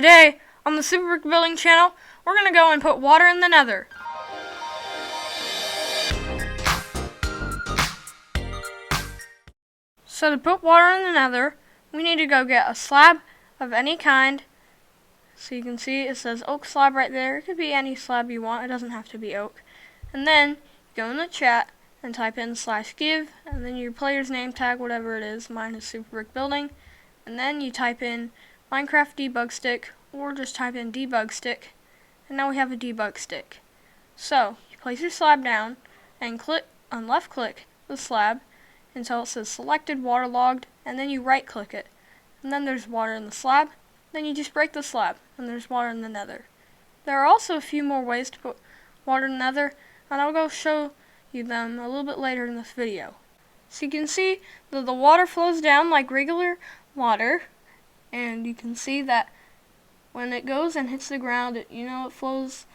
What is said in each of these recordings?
Today, on the Super Brick Building channel, we're going to go and put water in the Nether. So to put water in the Nether, we need to go get a slab of any kind. So you can see it says oak slab right there. It could be any slab you want. It doesn't have to be oak. And then go in the chat and type in /give, and then your player's name tag, whatever it is. Mine is Super Brick Building. And then you type in Minecraft debug stick, or just type in debug stick, and now we have a debug stick. So you place your slab down and left click the slab until it says selected waterlogged, and then you right click it, and then there's water in the slab. Then you just break the slab and there's water in the Nether. There are also a few more ways to put water in the Nether, and I'll go show you them a little bit later in this video. So you can see that the water flows down like regular water, and you can see that when it goes and hits the ground, it flows,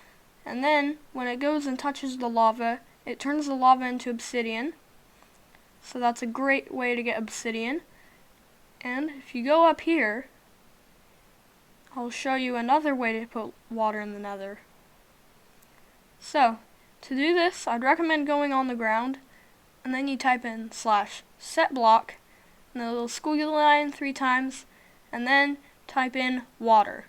and then when it goes and touches the lava, it turns the lava into obsidian. So that's a great way to get obsidian. And if you go up here, I'll show you another way to put water in the Nether. So to do this, I'd recommend going on the ground, and then you type in /setBlock, and a little squiggly line 3 times, and then type in water.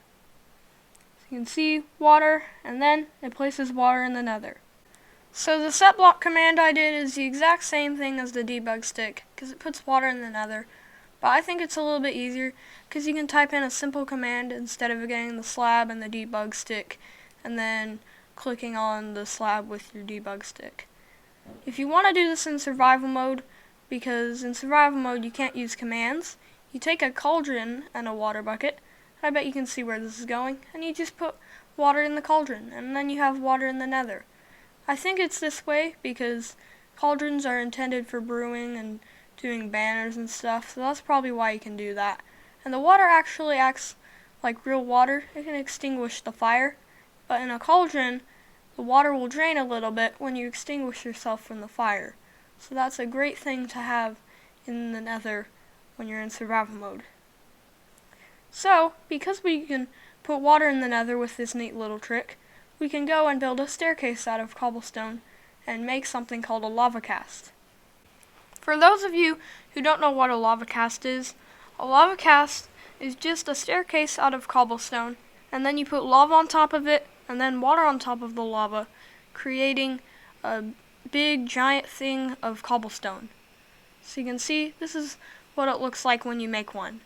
So you can see water, and then it places water in the Nether. So the setBlock command I did is the exact same thing as the debug stick, because it puts water in the Nether. But I think it's a little bit easier, because you can type in a simple command instead of getting the slab and the debug stick, and then clicking on the slab with your debug stick. If you want to do this in survival mode, because in survival mode you can't use commands, you take a cauldron and a water bucket. I bet you can see where this is going, and you just put water in the cauldron, and then you have water in the Nether. I think it's this way because cauldrons are intended for brewing and doing banners and stuff, so that's probably why you can do that. And the water actually acts like real water. It can extinguish the fire, but in a cauldron, the water will drain a little bit when you extinguish yourself from the fire. So that's a great thing to have in the Nether when you're in survival mode. So, because we can put water in the Nether with this neat little trick, we can go and build a staircase out of cobblestone and make something called a lava cast. For those of you who don't know what a lava cast is just a staircase out of cobblestone, and then you put lava on top of it, and then water on top of the lava, creating a big giant thing of cobblestone. So you can see this is what it looks like when you make one.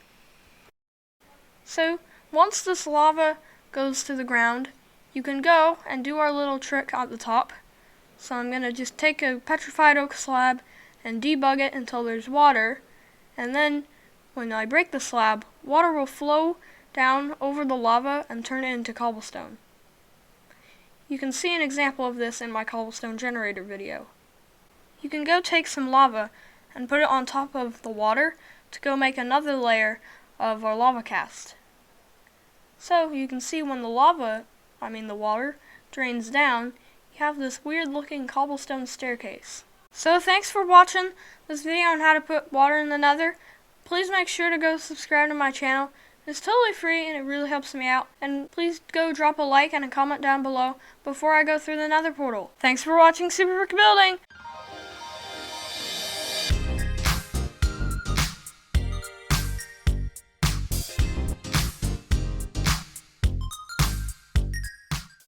So once this lava goes to the ground, you can go and do our little trick at the top. So I'm going to just take a petrified oak slab and debug it until there's water, and then when I break the slab, water will flow down over the lava and turn it into cobblestone. You can see an example of this in my cobblestone generator video. You can go take some lava and put it on top of the water to go make another layer of our lava cast. So you can see when the water drains down, you have this weird looking cobblestone staircase. So thanks for watching this video on how to put water in the Nether. Please make sure to go subscribe to my channel. It's totally free and it really helps me out. And please go drop a like and a comment down below before I go through the Nether portal. Thanks for watching Super Brick Building!